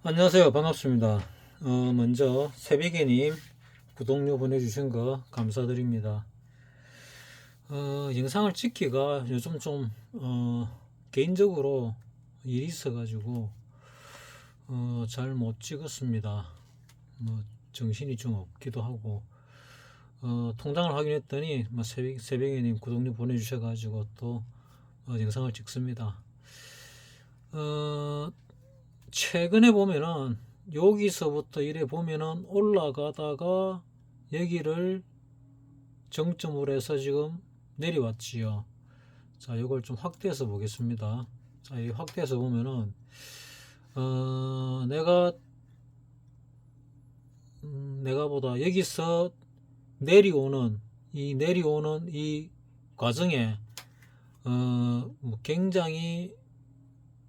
안녕하세요. 반갑습니다. 먼저 새비게님 구독료 보내주신 거 감사드립니다. 영상을 찍기가 요즘 좀 개인적으로 일이 있어가지고 잘 못 찍었습니다. 뭐 정신이 좀 없기도 하고 통장을 확인했더니 뭐 새비게님 구독료 보내주셔가지고 또 영상을 찍습니다. 최근에 보면은 여기서부터 이래 보면은 올라가다가 여기를 정점으로 해서 지금 내려왔지요. 자, 이걸 좀 확대해서 보겠습니다. 자, 이 확대해서 보면은 내가 보다 여기서 내려오는 이 과정에 뭐 굉장히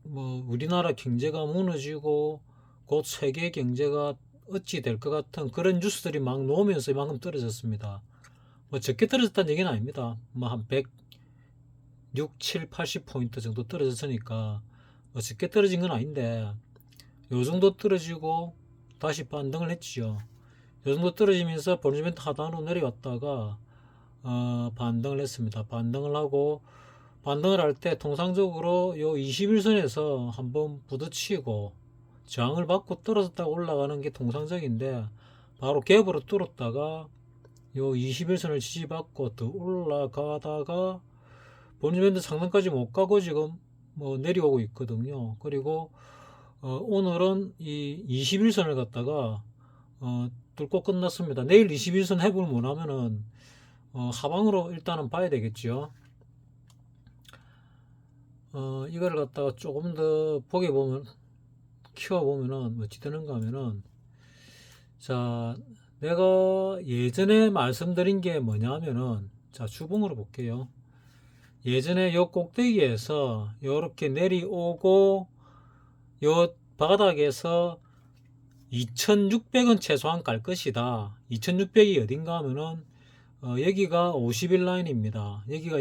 뭐 우리나라 경제가 무너지고 곧 세계 경제가 어찌 될 것 같은 그런 뉴스들이 막 나오면서 이만큼 떨어졌습니다. 뭐 적게 떨어졌다는 얘기는 아닙니다. 뭐 한 106, 7, 80포인트 정도 떨어졌으니까 뭐 적게 떨어진 건 아닌데 요 정도 떨어지고 다시 반등을 했지요. 요 정도 떨어지면서 볼리지멘트 하단으로 내려왔다가 반등을 했습니다. 반등을 할 때 통상적으로 요 21선에서 한번 부딪히고 저항을 받고 떨어졌다가 올라가는 게 통상적인데 바로 갭으로 뚫었다가 요 21선을 지지받고 더 올라가다가 본즈밴드 상단까지 못 가고 지금 뭐 내려오고 있거든요. 그리고 오늘은 이 21선을 갖다가 뚫고 끝났습니다. 내일 21선 해볼 못하면은 하방으로 일단은 봐야 되겠죠. 이걸 갖다가 조금 더 보게 보면 키워보면은 어찌 되는가 하면은 자, 내가 예전에 말씀드린 게 뭐냐면은 자, 주봉으로 볼게요. 예전에 요 꼭대기에서 요렇게 내려오고 요 바닥에서 2600은 최소한 갈 것이다. 2600이 어딘가 하면은 여기가 50일 라인입니다. 여기가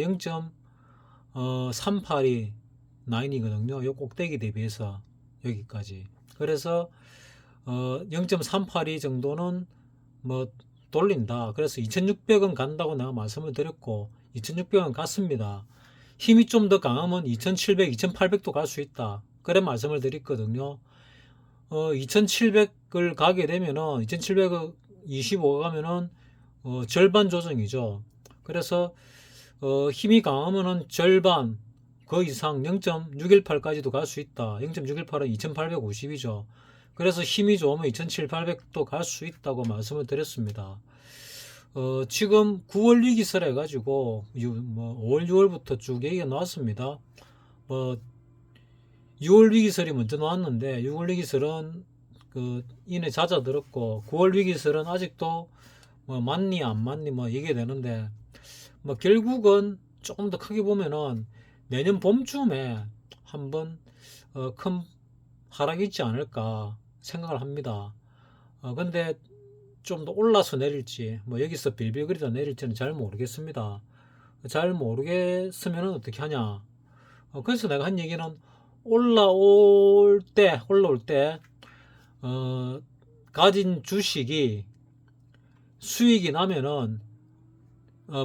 0.382 9이거든요. 요 꼭대기 대비해서 여기까지. 그래서 0.382 정도는 뭐 돌린다. 그래서 2600은 간다고 내가 말씀을 드렸고 2600은 갔습니다. 힘이 좀 더 강하면 2700, 2800도 갈 수 있다. 그래 말씀을 드렸거든요. 2700을 가게 되면은 2700을 25가 가면은 절반 조정이죠. 그래서 힘이 강하면은 절반 그 이상 0.618까지도 갈 수 있다. 0.618은 2850이죠. 그래서 힘이 좋으면 2700도 갈 수 있다고 말씀을 드렸습니다. 지금 9월 위기설 해가지고 5월 6월부터 쭉 얘기가 나왔습니다. 뭐 6월 위기설이 먼저 나왔는데 6월 위기설은 그 이내 잦아들었고 9월 위기설은 아직도 뭐 맞니 안 맞니 뭐 얘기 되는데 뭐 결국은 조금 더 크게 보면은 내년 봄쯤에 한번 큰 하락이 있지 않을까 생각을 합니다. 근데 좀 더 올라서 내릴지 뭐 여기서 빌빌거리다 내릴지는 잘 모르겠습니다. 잘 모르겠으면 어떻게 하냐. 그래서 내가 한 얘기는 올라올 때 가진 주식이 수익이 나면은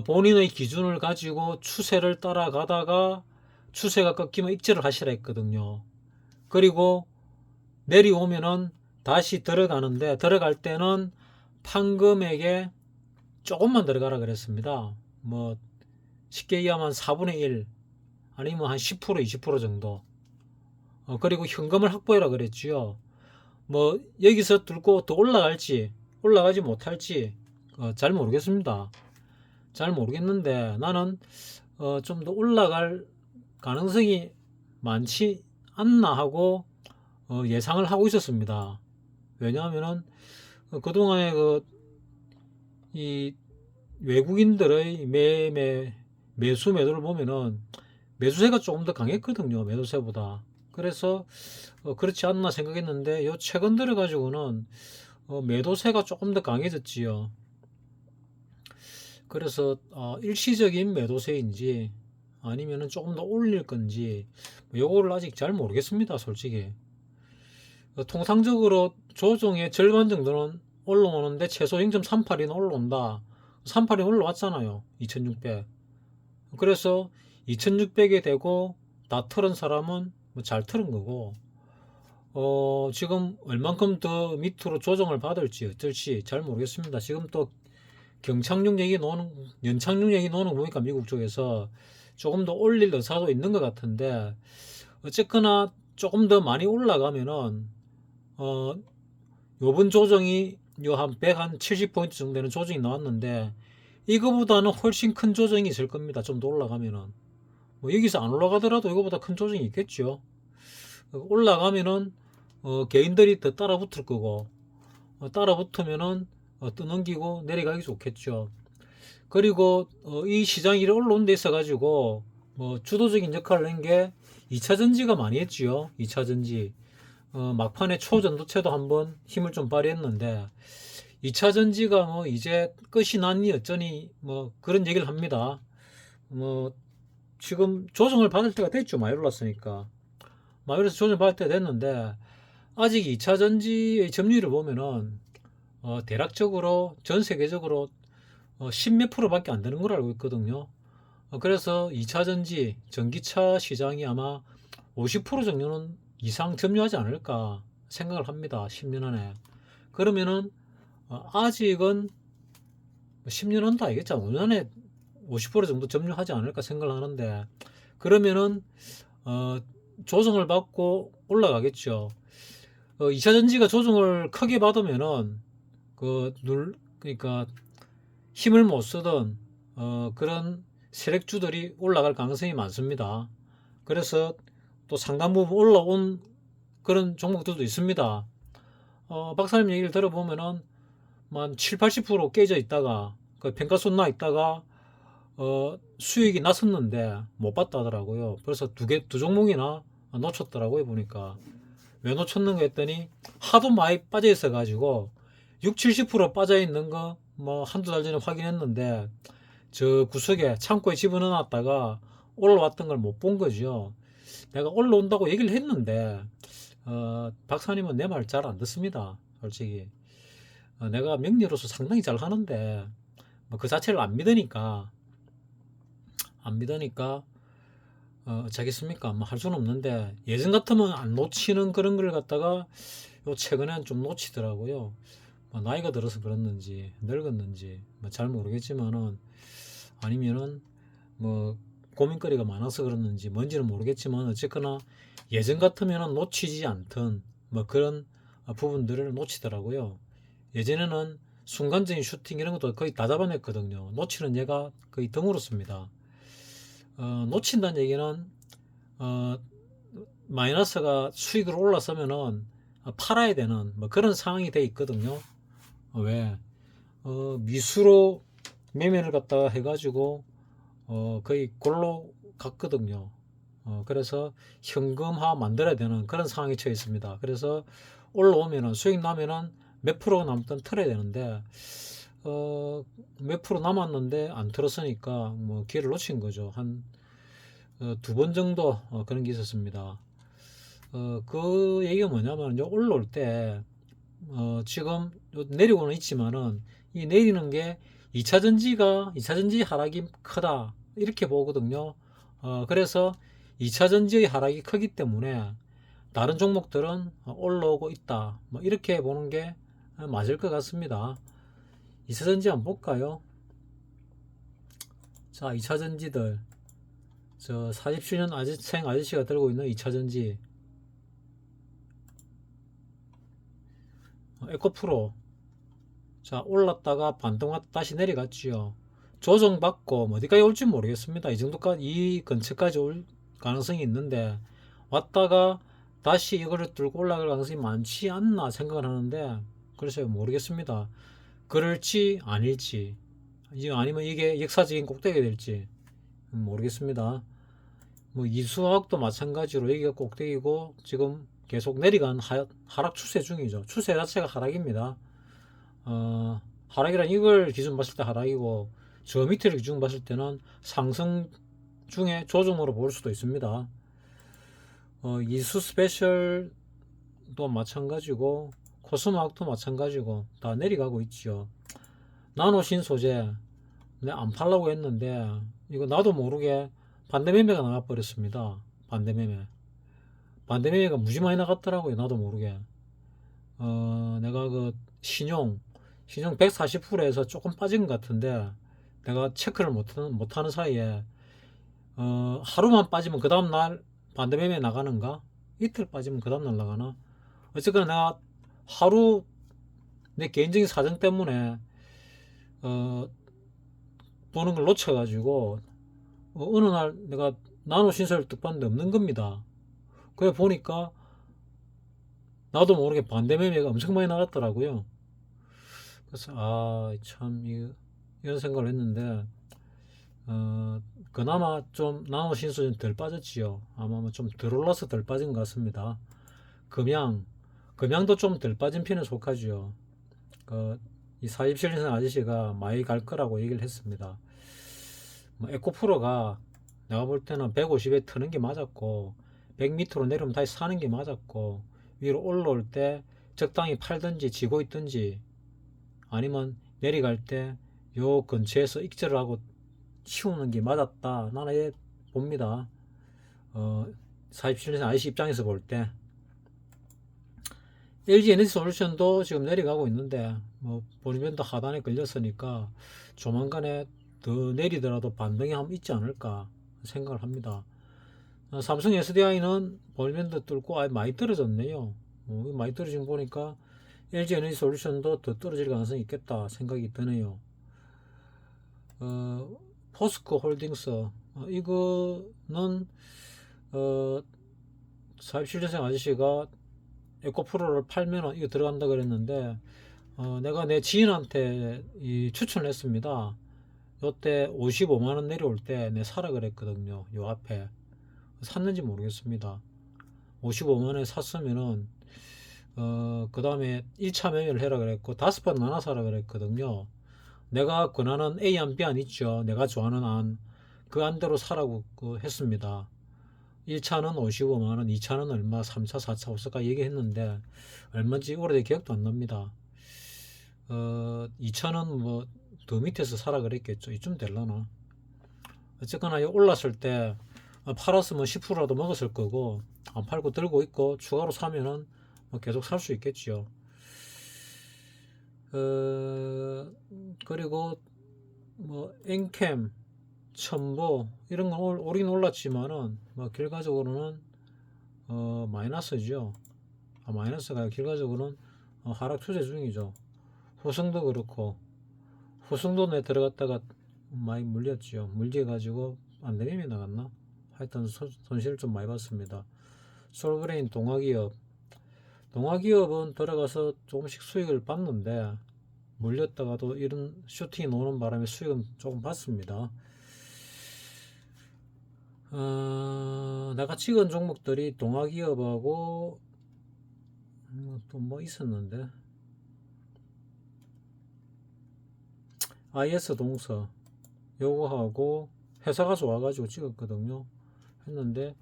본인의 기준을 가지고 추세를 따라가다가 추세가 꺾이면 익절을 하시라 했거든요. 그리고 내려오면은 다시 들어가는데 들어갈 때는 판금액에 조금만 들어가라 그랬습니다. 뭐 쉽게 얘기하면 4분의 1 아니면 한 10% 20% 정도. 그리고 현금을 확보해라 그랬지요. 뭐 여기서 들고 더 올라갈지 올라가지 못할지 잘 모르겠습니다. 잘 모르겠는데 나는 좀 더 올라갈 가능성이 많지 않나 하고 예상을 하고 있었습니다. 왜냐하면은 그동안에 이 외국인들의 매수 매도를 보면은 매수세가 조금 더 강했거든요. 매도세보다. 그래서 그렇지 않나 생각했는데 요 최근 들어 가지고는 매도세가 조금 더 강해졌지요. 그래서 일시적인 매도세인지 아니면은 조금 더 올릴 건지 요거를 아직 잘 모르겠습니다. 솔직히 통상적으로 조정의 절반 정도는 올라오는데 최소 0.38이 올라온다. 38이 올라왔잖아요. 2600. 그래서 2600이 되고 다 틀은 사람은 뭐잘 틀은 거고, 지금 얼만큼 더 밑으로 조정을 받을지 어쩔지 잘 모르겠습니다. 지금 또 경착륙 얘기 노는, 연착륙 얘기 노는 거 보니까 미국 쪽에서 조금 더 올릴 의사도 있는 것 같은데, 어쨌거나 조금 더 많이 올라가면은, 요번 조정이 요 한 70포인트 정도 되는 조정이 나왔는데, 이거보다는 훨씬 큰 조정이 있을 겁니다. 좀 더 올라가면은. 뭐 여기서 안 올라가더라도 이거보다 큰 조정이 있겠죠. 올라가면은, 개인들이 더 따라 붙을 거고, 따라 붙으면은, 떠넘기고 내려가기 좋겠죠. 그리고, 이 시장이 올라온 데 있어가지고, 뭐, 주도적인 역할을 한 게 2차 전지가 많이 했지요. 2차 전지. 막판에 초전도체도 한번 힘을 좀 발휘했는데, 2차 전지가 뭐 이제 끝이 났니 어쩌니 뭐 그런 얘기를 합니다. 뭐 지금 조정을 받을 때가 됐죠. 많이 올랐으니까. 많이 올라서 조정을 받을 때가 됐는데, 아직 2차 전지의 점유율을 보면은 대략적으로 전 세계적으로 10몇 프로밖에 안 되는 걸 알고 있거든요. 그래서 2차 전지 전기차 시장이 아마 50% 정도는 이상 점유하지 않을까 생각을 합니다. 10년 안에. 그러면은 아직은 10년 한도 아니겠죠. 5년 안에 50% 정도 점유하지 않을까 생각을 하는데, 그러면은 조정을 받고 올라가겠죠. 2차 전지가 조정을 크게 받으면은 그러니까 힘을 못 쓰던 그런 세력주들이 올라갈 가능성이 많습니다. 그래서 또 상당 부분 올라온 그런 종목들도 있습니다. 박사님 얘기를 들어보면은 한 7, 80% 깨져 있다가 그 평가손 나 있다가 수익이 났었는데 못 봤다 하더라고요. 그래서 두 종목이나 놓쳤더라고요. 보니까 왜 놓쳤는가 했더니 하도 많이 빠져 있어 가지고 6, 70% 빠져 있는 거 뭐 한두 달 전에 확인했는데, 저 구석에 창고에 집어넣어 놨다가 올라왔던 걸 못 본 거죠. 내가 올라온다고 얘기를 했는데 박사님은 내 말 잘 안 듣습니다. 솔직히 내가 명리로서 상당히 잘 하는데 뭐그 자체를 안 믿으니까 어쩌겠습니까? 뭐 할 수는 없는데, 예전 같으면 안 놓치는 그런 걸 갖다가 요 최근엔 좀 놓치더라고요. 뭐 나이가 들어서 그랬는지 늙었는지 뭐 잘 모르겠지만은, 아니면은 뭐 고민거리가 많아서 그랬는지 뭔지는 모르겠지만, 어쨌거나 예전 같으면은 놓치지 않던 뭐 그런 부분들을 놓치더라고요. 예전에는 순간적인 슈팅 이런 것도 거의 다 잡아냈거든요. 놓치는 얘가 거의 드물었습니다. 놓친다는 얘기는 어, 마이너스가 수익으로 올랐으면은 팔아야 되는 뭐 그런 상황이 돼 있거든요. 왜? 미수로 매매를 갖다가 해가지고 거의 골로 갔거든요. 그래서 현금화 만들어야 되는 그런 상황에 처해 있습니다. 그래서 올라오면은 수익 나면은 몇 프로가 남든 틀어야 되는데, 몇 프로 남았는데 안 틀었으니까 뭐 기회를 놓친 거죠. 한 두 번 정도 그런 게 있었습니다. 그 얘기가 뭐냐면, 올라올 때 지금 내리고는 있지만은 이 내리는 게 2차 전지 하락이 크다 이렇게 보거든요. 그래서 2차 전지의 하락이 크기 때문에 다른 종목들은 올라오고 있다, 뭐 이렇게 보는 게 맞을 것 같습니다. 2차 전지 한번 볼까요? 자, 2차 전지들, 저 40주년 생 아저씨가 들고 있는 2차 전지, 에코프로. 자, 올랐다가 반등 왔다 다시 내려갔지요. 조정받고 뭐 어디까지 올지 모르겠습니다. 이 정도까지, 이 근처까지 올 가능성이 있는데, 왔다가 다시 이거를 뚫고 올라갈 가능성이 많지 않나 생각을 하는데, 글쎄요, 모르겠습니다. 그럴지 아닐지, 아니면 이게 역사적인 꼭대기가 될지 모르겠습니다. 뭐 이수화학도 마찬가지로 여기가 꼭대기고 지금 계속 내려간 하락 추세 중이죠. 추세 자체가 하락입니다. 하락이란 이걸 기준 봤을 때 하락이고, 저 밑을 기준 봤을 때는 상승 중에 조정으로 볼 수도 있습니다. 이수 스페셜 나노도 마찬가지고 코스모학도 마찬가지고 다 내려가고 있죠. 나노 신소재 내가 안 팔라고 했는데 이거 나도 모르게 반대매매가 나가버렸습니다. 반대매매가 무지 많이 나갔더라고요. 나도 모르게. 내가 그 신용 140%에서 조금 빠진 것 같은데 내가 체크를 못하는 사이에 하루만 빠지면 그 다음날 반대매매 나가는가? 이틀 빠지면 그 다음날 나가나? 어쨌거나 내가 하루 내 개인적인 사정 때문에 보는 걸 놓쳐가지고 어느 날 내가 나노 신소를 뚝 봤는데 없는 겁니다. 그래 보니까 나도 모르게 반대매매가 엄청 많이 나갔더라고요. 그래서 참 이런 생각을 했는데 그나마 좀 나노 신소는 덜 빠졌지요. 아마 좀 덜 올라서 덜 빠진 것 같습니다. 금양도 좀 덜 빠진 편에 속하지요. 이 47년생 아저씨가 많이 갈 거라고 얘기를 했습니다. 에코프로가 내가 볼 때는 150에 트는 게 맞았고 100 밑으로 내려오면 다시 사는 게 맞았고 위로 올라올 때 적당히 팔든지 지고 있든지 아니면 내려갈 때 요 근처에서 익절을 하고 치우는 게 맞았다. 나는 봅니다. 47년생 아저씨 입장에서 볼 때 LG 에너지 솔루션도 지금 내려가고 있는데 볼리밴드 하단에 걸렸으니까 조만간에 더 내리더라도 반등이 한번 있지 않을까 생각을 합니다. 삼성 SDI는 볼리밴드 뚫고 아예 많이 떨어졌네요. 많이 떨어진 거 보니까 LG 에너지 솔루션도 더 떨어질 가능성이 있겠다 생각이 드네요. 포스코 홀딩스 이거는 47년생 아저씨가 에코프로를 팔면 이거 들어간다 그랬는데 내가 내 지인한테 추천을 했습니다. 요때 55만원 내려올 때 내 사라 그랬거든요. 요 앞에 샀는지 모르겠습니다. 55만원에 샀으면은 그 다음에 1차 매매를 해라 그랬고 5번 나눠 사라 그랬거든요. 내가 권하는 A안 B안 있죠. 내가 좋아하는 안 그 안대로 사라고 했습니다. 1차는 55만원, 2차는 얼마, 3차, 4차, 5차까지 얘기했는데 얼마인지 오래된 기억도 안 납니다. 2차는 더 밑에서 사라 그랬겠죠. 이쯤 될라나. 어쨌거나 올랐을 때 팔았으면 10%라도 먹었을 거고 안 팔고 들고 있고 추가로 사면은 계속 살 수 있겠죠. 그리고 엔캠, 첨보 이런 건 오르긴 올랐지만은 결과적으로는 마이너스죠. 마이너스가 결과적으로는 하락 추세 중이죠. 후성도 그렇고 후성도 내 들어갔다가 많이 물렸죠. 물려가지고 안 내리면 나갔나? 하여튼 손실을 좀 많이 봤습니다. 솔브레인 동화기업은 들어가서 조금씩 수익을 봤는데 물렸다가도 이런 슈팅이 노는 바람에 수익은 조금 봤습니다. 내가 찍은 종목들이 동화기업하고 또 뭐 있었는데 IS 동서 요거하고 회사 가서 와가지고 찍었거든요. 했는데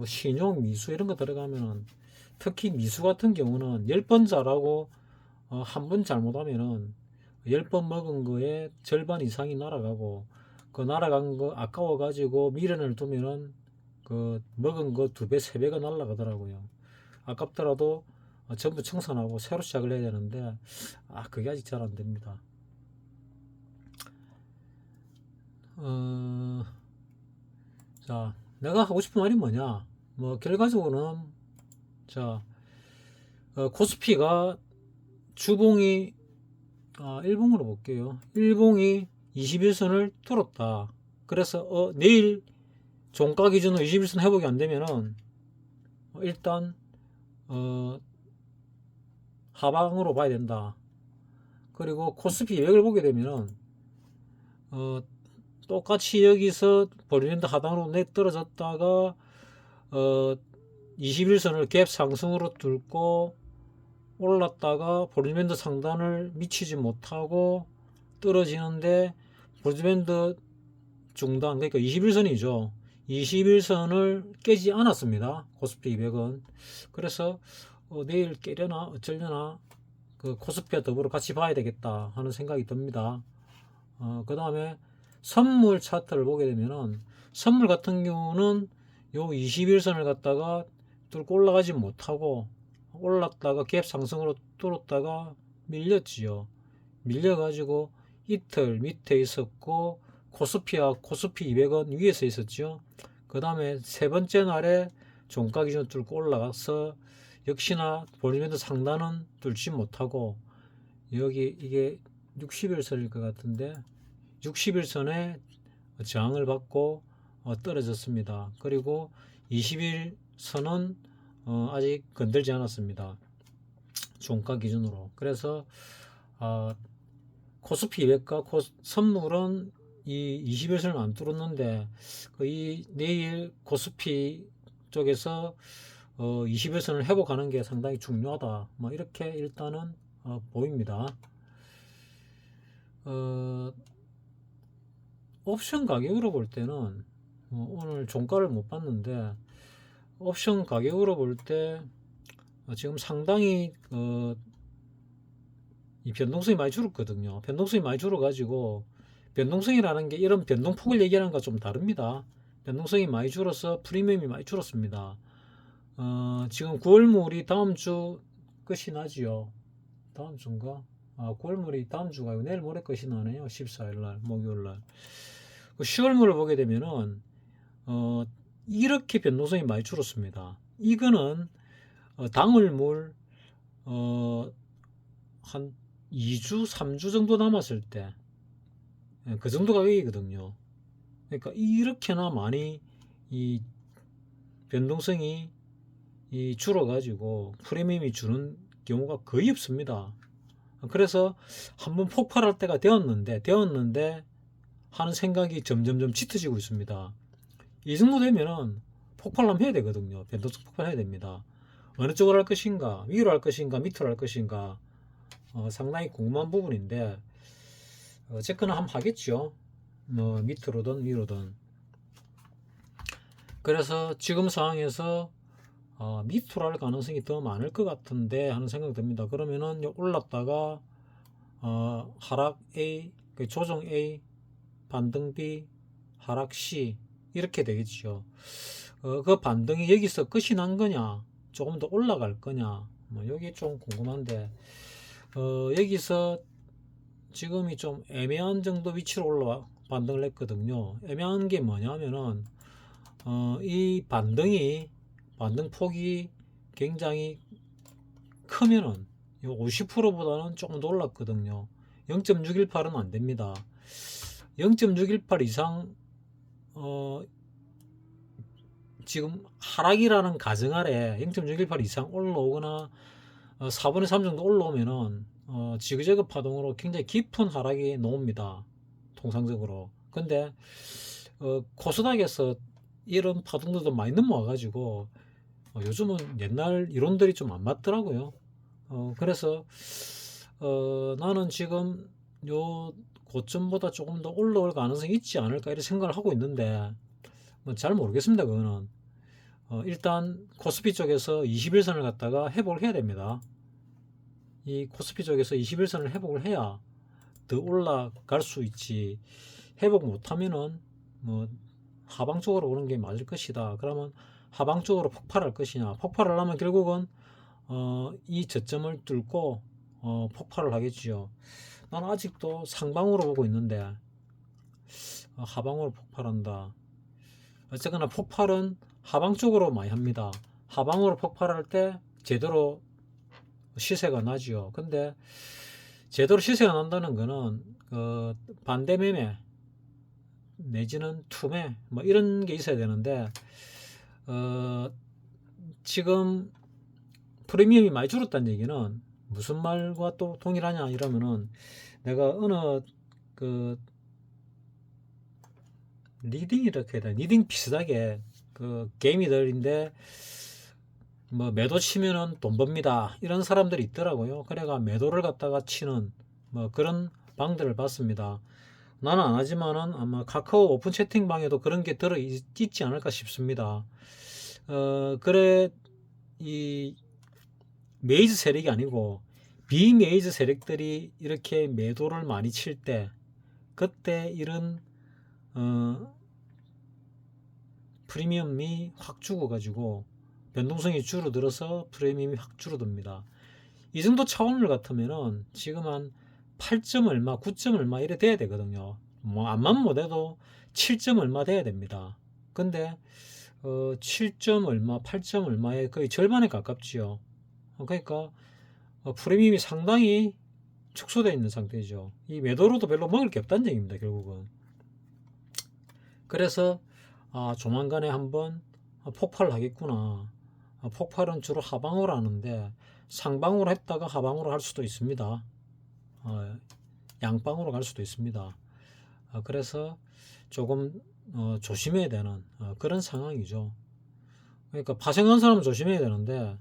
신용 미수 이런 거 들어가면은 특히 미수 같은 경우는 10번 잘하고 한 번 잘못하면은 10번 먹은 거에 절반 이상이 날아가고 그 날아간 거 아까워 가지고 미련을 두면은 그 먹은 거 2배 3배가 날아가더라고요. 아깝더라도 전부 청산하고 새로 시작을 해야 되는데 그게 아직 잘 안 됩니다. 자, 내가 하고 싶은 말이 뭐냐? 결과적으로는 자, 코스피가 주봉이 일봉으로 볼게요. 일봉이 21선을 뚫었다. 그래서 내일 종가 기준으로 21선 회복이 안 되면은 일단 하방으로 봐야 된다. 그리고 코스피 200을 보게 되면은 똑같이 여기서 볼리밴드 하단으로 내 떨어졌다가 21선을 갭 상승으로 뚫고 올랐다가 볼리밴드 상단을 미치지 못하고 떨어지는데 볼리밴드 중단 그러니까 21선이죠. 21선을 깨지 않았습니다. 코스피 200은. 그래서 내일 깨려나 어쩌려나 그 코스피와 더불어 같이 봐야 되겠다 하는 생각이 듭니다. 그 다음에 선물 차트를 보게 되면은 선물 같은 경우는 요 21선을 갖다가 뚫고 올라가지 못하고 올랐다가 갭 상승으로 뚫었다가 밀렸지요. 밀려가지고 이틀 밑에 있었고 코스피와 코스피 200원 위에서 있었죠. 그 다음에 세 번째 날에 종가 기준 뚫고 올라가서 역시나 볼리면서 상단은 뚫지 못하고 여기 이게 60일선일 것 같은데 60일선에 저항을 받고 떨어졌습니다. 그리고 20일선은 아직 건들지 않았습니다. 종가 기준으로. 그래서 코스피 200과 선물은 이 21선을 안 뚫었는데 이 내일 코스피 쪽에서 21선을 회복하는 게 상당히 중요하다. 뭐 이렇게 일단은 보입니다. 옵션 가격으로 볼 때는 오늘 종가를 못 봤는데 옵션 가격으로 볼 때 지금 상당히 이 변동성이 많이 줄었거든요. 변동성이 많이 줄어가지고 변동성이라는 게 이런 변동폭을 얘기하는 것과 좀 다릅니다. 변동성이 많이 줄어서 프리미엄이 많이 줄었습니다. 지금 9월물이 다음 주 끝이 나지요. 다음 주인가? 9월물이 다음 주가 내일 모레 끝이 나네요. 14일날 목요일날. 10월물을 보게 되면은 이렇게 변동성이 많이 줄었습니다. 이거는 당일물 한 2주, 3주 정도 남았을 때 그 정도 가격이거든요. 그러니까 이렇게나 많이 이 변동성이 줄어가지고 프리미엄이 주는 경우가 거의 없습니다. 그래서 한번 폭발할 때가 되었는데 하는 생각이 점점점 짙어지고 있습니다. 이 정도 되면은 폭발하면 해야 되거든요. 변동성 폭발해야 됩니다. 어느 쪽으로 할 것인가, 위로 할 것인가, 밑으로 할 것인가 상당히 궁금한 부분인데 어쨌거나 한번 하겠죠. 뭐 밑으로든 위로든. 그래서 지금 상황에서 밑으로 할 가능성이 더 많을 것 같은데 하는 생각이 듭니다. 그러면은 올랐다가 하락 A, 조정 A, 반등 B, 하락 C 이렇게 되겠죠. 그 반등이 여기서 끝이 난 거냐, 조금 더 올라갈 거냐, 뭐 여기 좀 궁금한데 여기서 지금이 좀 애매한 정도 위치로 올라와 반등을 했거든요. 애매한 게 뭐냐면은 이 반등 폭이 굉장히 크면은 50%보다는 조금 더 올랐거든요. 0.618은 안 됩니다. 0.618 이상 지금 하락이라는 가정 아래 0.618 이상 올라오거나 4분의 3 정도 올라오면은 지그재그 파동으로 굉장히 깊은 하락이 나옵니다. 통상적으로. 근데 코스닥에서 이런 파동들도 많이 넘어와가지고 요즘은 옛날 이론들이 좀 안 맞더라고요. 그래서 나는 지금 요 고점보다 조금 더 올라올 가능성이 있지 않을까 이런 생각을 하고 있는데 뭐 잘 모르겠습니다. 그거는 일단 코스피 쪽에서 21선을 갖다가 회복을 해야 됩니다. 이 코스피 쪽에서 21선을 회복을 해야 더 올라갈 수 있지. 회복 못하면은 뭐 하방 쪽으로 오는 게 맞을 것이다. 그러면 하방 쪽으로 폭발할 것이냐. 폭발을 하면 결국은 이 저점을 뚫고 폭발을 하겠지요. 나는 아직도 상방으로 보고 있는데 하방으로 폭발한다. 어쨌거나 폭발은 하방 쪽으로 많이 합니다. 하방으로 폭발할 때 제대로 시세가 나지요. 근데 제대로 시세가 난다는 거는 반대 매매 내지는 투매 뭐 이런 게 있어야 되는데 지금 프리미엄이 많이 줄었다는 얘기는 무슨 말과 또 동일하냐 이러면은 내가 어느 그 리딩 이렇게 해야 돼. 리딩 비슷하게 그 게임이들인데 뭐 매도 치면은 돈 법니다 이런 사람들이 있더라고요. 그래가 매도를 갖다가 치는 뭐 그런 방들을 봤습니다. 나는 안 하지만은 아마 카카오 오픈 채팅방에도 그런 게 들어 있지 않을까 싶습니다. 그래 이 메이저 세력이 아니고 비메이저 세력들이 이렇게 매도를 많이 칠 때, 그때 이런 프리미엄이 확 죽어가지고 변동성이 줄어들어서 프리미엄이 확 줄어듭니다. 이 정도 차원을 같으면은 지금 한 8점 얼마, 9점 얼마 이래 돼야 되거든요. 뭐 암만 못해도 7점 얼마 돼야 됩니다. 근데 7점 얼마, 8점 얼마에 거의 절반에 가깝지요. 그러니까 프리미엄이 상당히 축소되어 있는 상태죠. 이 매도로도 별로 먹을 게 없다는 얘기입니다, 결국은. 그래서 조만간에 한번 폭발을 하겠구나. 폭발은 주로 하방으로 하는데 상방으로 했다가 하방으로 할 수도 있습니다. 양방으로 갈 수도 있습니다. 그래서 조금 조심해야 되는 그런 상황이죠. 그러니까 파생하는 사람은 조심해야 되는데,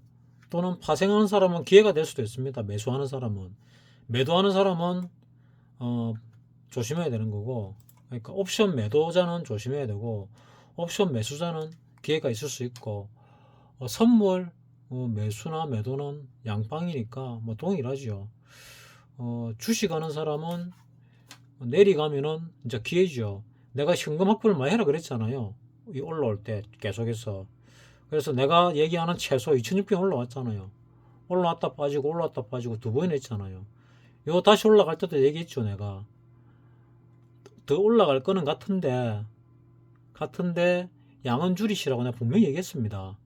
또는 파생하는 사람은 기회가 될 수도 있습니다. 매수하는 사람은. 매도하는 사람은 조심해야 되는 거고, 그러니까 옵션 매도자는 조심해야 되고, 옵션 매수자는 기회가 있을 수 있고, 선물 매수나 매도는 양방이니까 뭐 동일하죠. 주식 하는 사람은 내리가면은 이제 기회죠. 내가 현금 확보를 많이 해라 그랬잖아요. 이 올라올 때 계속해서. 그래서 내가 얘기하는 최소 2600 올라왔잖아요. 올라왔다 빠지고 올라왔다 빠지고 두 번이나 했잖아요. 요 다시 올라갈 때도 얘기했죠, 내가. 더 올라갈 거는 같은데 양은 줄이시라고 내가 분명히 얘기했습니다.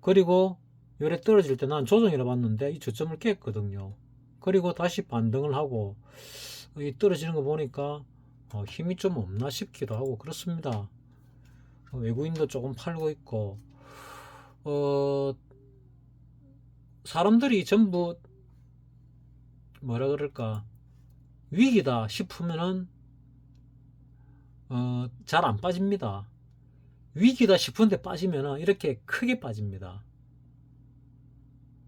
그리고 요래 떨어질 때 난 조정이라 봤는데 이 저점을 깼거든요. 그리고 다시 반등을 하고 이 떨어지는 거 보니까 힘이 좀 없나 싶기도 하고 그렇습니다. 외국인도 조금 팔고 있고, 사람들이 전부 뭐라 그럴까, 위기다 싶으면은 잘 안 빠집니다. 위기다 싶은데 빠지면은 이렇게 크게 빠집니다.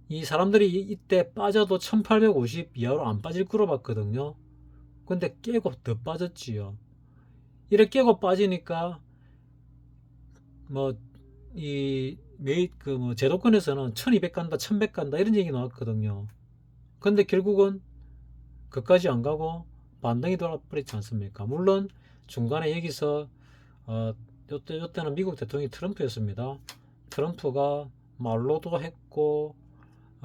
이 사람들이 이때 빠져도 1850 이하로 안 빠질 거로 봤거든요. 근데 깨고 더 빠졌지요. 이렇게 깨고 빠지니까 뭐 이 제도권에서는 1200 간다, 1100 간다 이런 얘기 나왔거든요. 근데 결국은 그까지 안 가고 반등이 돌아버렸지 않습니까? 물론 중간에 여기서 요때는 미국 대통령이 트럼프였습니다. 트럼프가 말로도 했고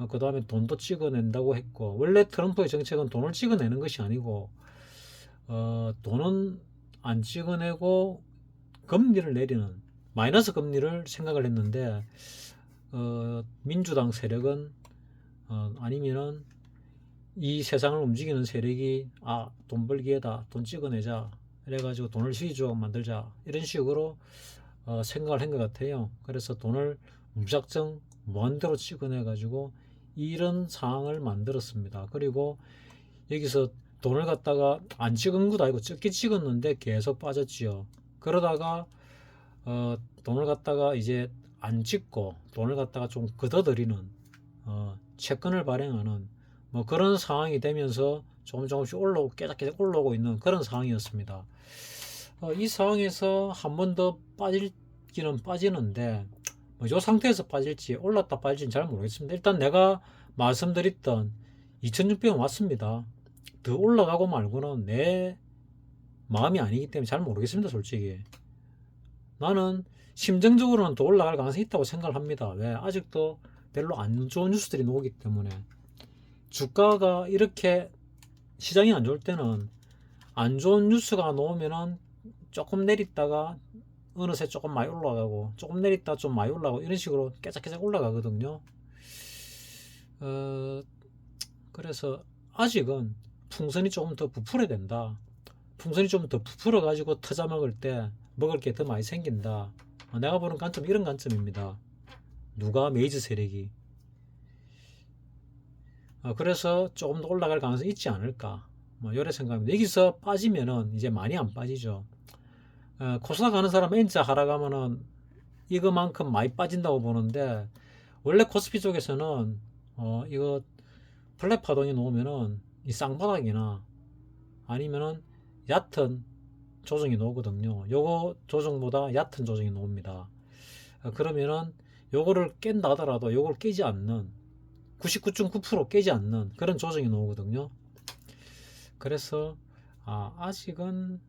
그 다음에 돈도 찍어낸다고 했고, 원래 트럼프의 정책은 돈을 찍어내는 것이 아니고 돈은 안 찍어내고 금리를 내리는, 마이너스 금리를 생각을 했는데 민주당 세력은 아니면은 이 세상을 움직이는 세력이 돈 벌기에다, 돈 찍어내자 이래가지고 돈을 시주하고 만들자 이런 식으로 생각을 한 것 같아요. 그래서 돈을 무작정 무한대로 찍어내가지고 이런 상황을 만들었습니다. 그리고 여기서 돈을 갖다가 안 찍은 것도 아니고 적게 찍었는데 계속 빠졌지요. 그러다가 돈을 갖다가 이제 안 찍고 돈을 갖다가 좀 걷어들이는 채권을 발행하는 뭐 그런 상황이 되면서 조금씩 올라오고 깨작깨작 올라오고 있는 그런 상황이었습니다. 이 상황에서 한 번 더 빠질기는 빠지는데 이 상태에서 빠질지 올랐다 빠질지는 잘 모르겠습니다. 일단 내가 말씀드렸던 2600원 왔습니다. 더 올라가고 말고는 내 마음이 아니기 때문에 잘 모르겠습니다. 솔직히 나는 심정적으로는 더 올라갈 가능성이 있다고 생각을 합니다. 왜? 아직도 별로 안 좋은 뉴스들이 나오기 때문에. 주가가 이렇게 시장이 안 좋을 때는 안 좋은 뉴스가 나오면은 조금 내렸다가 어느새 조금 많이 올라가고, 조금 내렸다 좀 많이 올라가고, 이런 식으로 깨작깨작 올라가거든요. 그래서 아직은 풍선이 조금 더 부풀어야 된다. 풍선이 좀 더 부풀어 가지고 터자 먹을 때 먹을 게 더 많이 생긴다. 내가 보는 관점 이런 관점입니다. 누가 메이저 세력이. 그래서 조금 더 올라갈 가능성이 있지 않을까, 뭐 이런 생각입니다. 여기서 빠지면은 이제 많이 안 빠지죠. 코스닥 가는 사람 N자 하락하면은 이거만큼 많이 빠진다고 보는데, 원래 코스피 쪽에서는 이거 플랫 파동이 나오면은 이 쌍바닥이나 아니면은 얕은 조정이 나오거든요. 요거 조정보다 얕은 조정이 나옵니다. 그러면은 요거를 깬다 하더라도 요걸 깨지 않는 99.9% 깨지 않는 그런 조정이 나오거든요. 그래서 아직은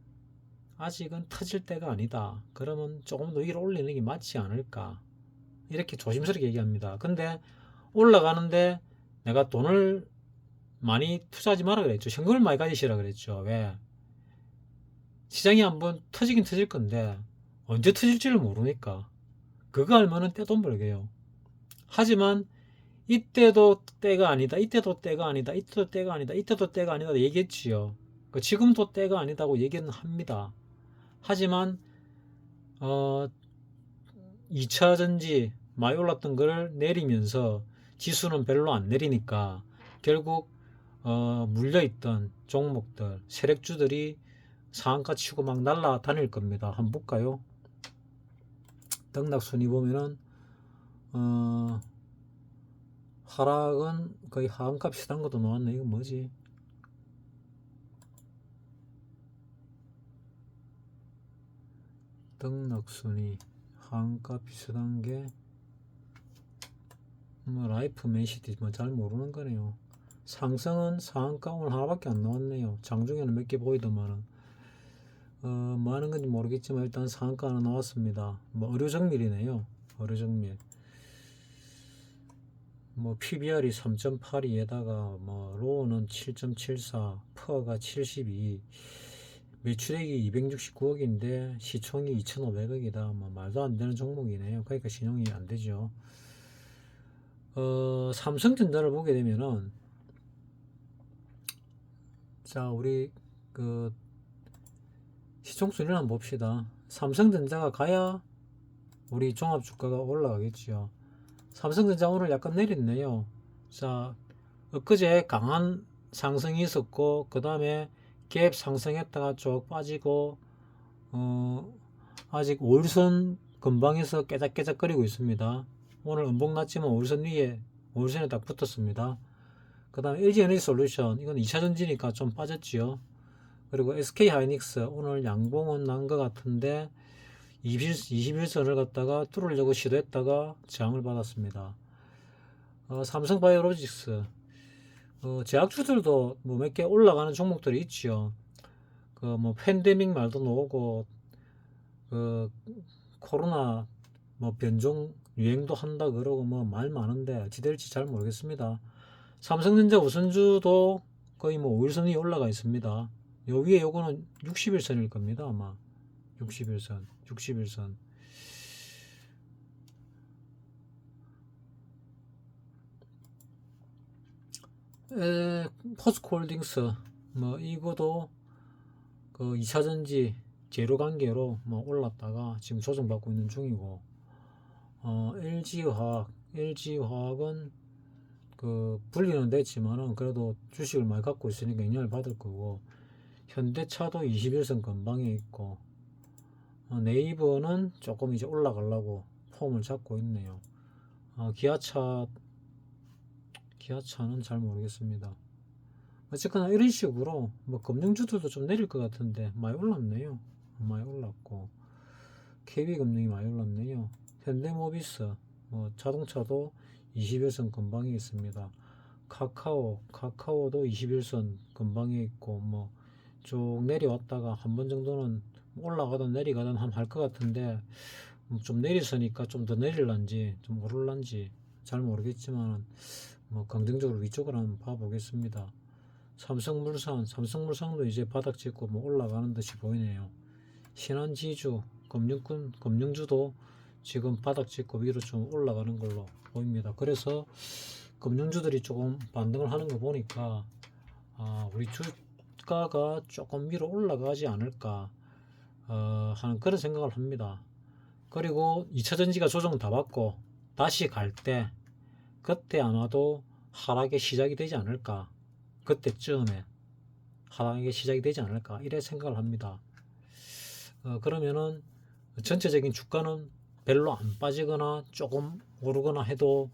터질 때가 아니다. 그러면 조금 더 위로 올리는 게 맞지 않을까. 이렇게 조심스럽게 얘기합니다. 근데 올라가는데 내가 돈을 많이 투자하지 마라 그랬죠. 현금을 많이 가지시라 그랬죠. 왜? 시장이 한번 터지긴 터질 건데 언제 터질지를 모르니까 그거 알면은 떼돈 벌게요. 하지만 이때도 때가 아니다. 이때도 때가 아니다. 이때도 때가 아니다. 이때도 때가 아니다. 얘기했지요. 지금도 때가 아니다고 얘기는 합니다. 하지만 2차 전지 많이 올랐던 걸 내리면서 지수는 별로 안 내리니까 결국 물려있던 종목들 세력주들이 상한가 치고 막 날아다닐 겁니다. 한번 볼까요? 등락순위 보면은 하락은 거의 하한가 비슷한 것도 나왔네. 이거 뭐지? 등락순위 하한가 비슷한 게 뭐 라이프 맨시티 뭐 잘 모르는 거네요. 상승은 상한가 오늘 하나밖에 안 나왔네요. 장중에는 몇 개 보이더만은 뭐 하는 건지 모르겠지만 일단 상한가 하나 나왔습니다. 뭐 의료정밀이네요. 의료정밀. 뭐 PBR이 3.82에다가 뭐 로우는 7.74, 퍼가 72, 매출액이 269억인데 시총이 2,500억이다. 뭐 말도 안 되는 종목이네요. 그러니까 신용이 안 되죠. 삼성전자를 보게 되면은 자 우리 그 시총 순위를 한번 봅시다. 삼성전자가 가야 우리 종합주가가 올라가겠지요. 삼성전자 오늘 약간 내렸네요. 자, 엊그제 강한 상승이 있었고 그 다음에 갭 상승했다가 쭉 빠지고 아직 5일선 근방에서 깨작깨작거리고 있습니다. 오늘 음봉 났지만 5일선 위에 5일선에 딱 붙었습니다. 그 다음에 LG에너지솔루션 이건 2차전지니까 좀 빠졌지요. 그리고 SK하이닉스 오늘 양봉은 난 것 같은데 21선을 갖다가 뚫으려고 시도했다가 저항을 받았습니다. 삼성바이오로직스 제약주들도 뭐 몇 개 올라가는 종목들이 있지요. 그 뭐 팬데믹 말도 나오고 그 코로나 뭐 변종 유행도 한다 그러고 뭐 말 많은데 어찌 될지 잘 모르겠습니다. 삼성전자 우선주도 거의 뭐 5일선 위에 올라가 있습니다. 요 위에 요거는 60일선일 겁니다. 아마 60일선 포스코홀딩스 뭐 이거도 그 2차전지 재료 관계로 뭐 올랐다가 지금 조정받고 있는 중이고 LG화학은 그 분리는 됐지만은 그래도 주식을 많이 갖고 있으니까 영향을 받을 거고 현대차도 21선 근방에 있고 네이버는 조금 이제 올라가려고 폼을 잡고 있네요. 기아차는 잘 모르겠습니다. 어쨌거나 이런 식으로 뭐 금융주들도 좀 내릴 것 같은데 많이 올랐네요. 많이 올랐고 KB금융이 많이 올랐네요. 현대모비스 뭐 자동차도 21선 근방에 있습니다. 카카오도 21선 근방에 있고 뭐 쭉 내려왔다가 한 번 정도는 올라가든 내리가든 할 것 같은데 좀 내리서니까 좀 더 내릴란지 좀 오를란지 잘 모르겠지만 뭐 긍정적으로 위쪽으로 한번 봐보겠습니다. 삼성물산도 이제 바닥 찍고 뭐 올라가는 듯이 보이네요. 신한지주, 금융주도 지금 바닥 찍고 위로 좀 올라가는 걸로 보입니다. 그래서 금융주들이 조금 반등을 하는 거 보니까 우리 주가가 조금 위로 올라가지 않을까 하는 그런 생각을 합니다. 그리고 2차전지가 조정 다 받고 다시 갈 때 그때 아마도 하락의 시작이 되지 않을까. 그때쯤에 하락의 시작이 되지 않을까 이래 생각을 합니다. 그러면은 전체적인 주가는 별로 안 빠지거나 조금 오르거나 해도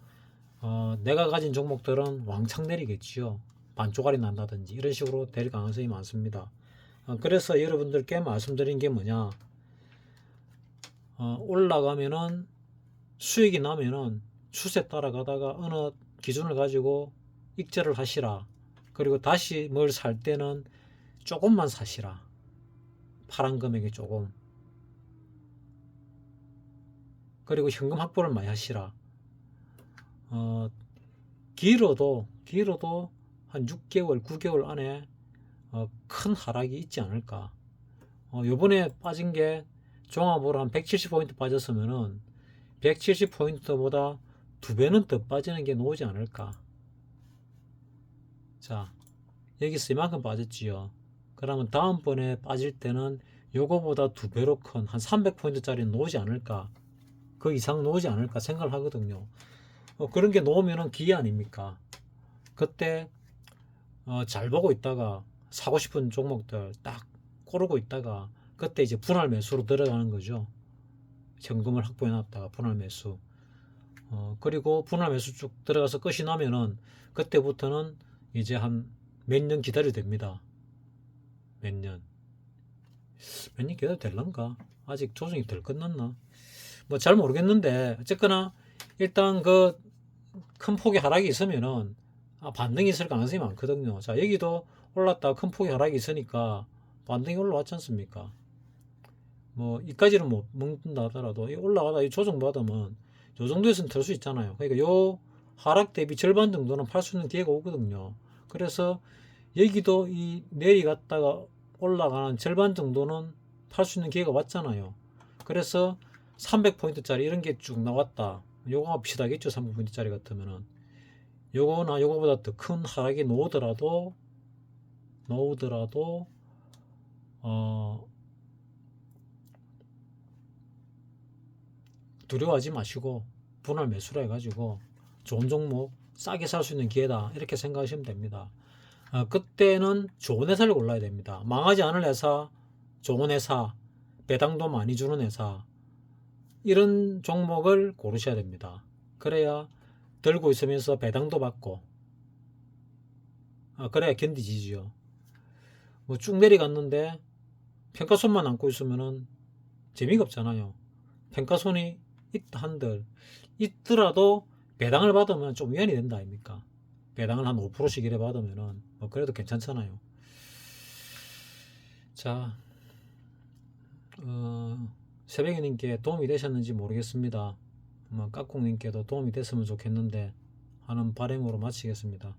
내가 가진 종목들은 왕창 내리겠지요. 반쪽알이 난다든지 이런 식으로 될 가능성이 많습니다. 그래서 여러분들께 말씀드린 게 뭐냐, 올라가면은 수익이 나면은 추세 따라가다가 어느 기준을 가지고 익절을 하시라. 그리고 다시 뭘 살 때는 조금만 사시라. 파란 금액이 조금. 그리고 현금 확보를 많이 하시라. 길어도 한 6개월, 9개월 안에 큰 하락이 있지 않을까. 요번에 빠진 게 종합으로 한 170포인트 빠졌으면은 170포인트보다 2배는 더 빠지는 게 나오지 않을까. 자, 여기서 이만큼 빠졌지요. 그러면 다음번에 빠질 때는 요거보다 2배로 큰 한 300포인트짜리 나오지 않을까. 그 이상 나오지 않을까 생각을 하거든요. 그런 게 나오면은 기회 아닙니까? 그때 잘 보고 있다가 사고 싶은 종목들 딱 고르고 있다가 그때 이제 분할 매수로 들어가는 거죠. 현금을 확보해 놨다가 분할 매수. 그리고 분할 매수 쭉 들어가서 끝이 나면은 그때부터는 이제 한 몇 년 기다려야 됩니다. 몇 년 기다려도 될란가? 아직 조정이 덜 끝났나? 뭐 잘 모르겠는데 어쨌거나 일단 그 큰 폭의 하락이 있으면은 반등이 있을 가능성이 많거든요. 자, 여기도 올랐다가 큰 폭의 하락이 있으니까 반등이 올라왔지 않습니까? 뭐 이까지는 못 먹는다 하더라도 이 올라가다 이 조정 받으면 요 정도에서는 들 수 있잖아요. 그러니까 요 하락 대비 절반 정도는 팔 수 있는 기회가 오거든요. 그래서 여기도 이 내리갔다가 올라가는 절반 정도는 팔 수 있는 기회가 왔잖아요. 그래서 300포인트짜리 이런 게 쭉 나왔다. 요거가 비슷하겠죠. 300포인트짜리 같으면은 요거나 요거보다 더 큰 하락이 나오더라도 두려워하지 마시고 분할 매수를 해가지고 좋은 종목 싸게 살 수 있는 기회다 이렇게 생각하시면 됩니다. 그때는 좋은 회사를 골라야 됩니다. 망하지 않을 회사, 좋은 회사, 배당도 많이 주는 회사 이런 종목을 고르셔야 됩니다. 그래야 들고 있으면서 배당도 받고 그래야 견디지죠. 뭐 쭉 내려갔는데 평가손만 안고 있으면은 재미가 없잖아요. 평가손이 있다 한들 있더라도 배당을 받으면 좀 위안이 된다 아닙니까? 배당을 한 5%씩 이래 받으면은 뭐 그래도 괜찮잖아요. 자, 새벽이님께 도움이 되셨는지 모르겠습니다. 깍꿍님께도 도움이 됐으면 좋겠는데 하는 바람으로 마치겠습니다.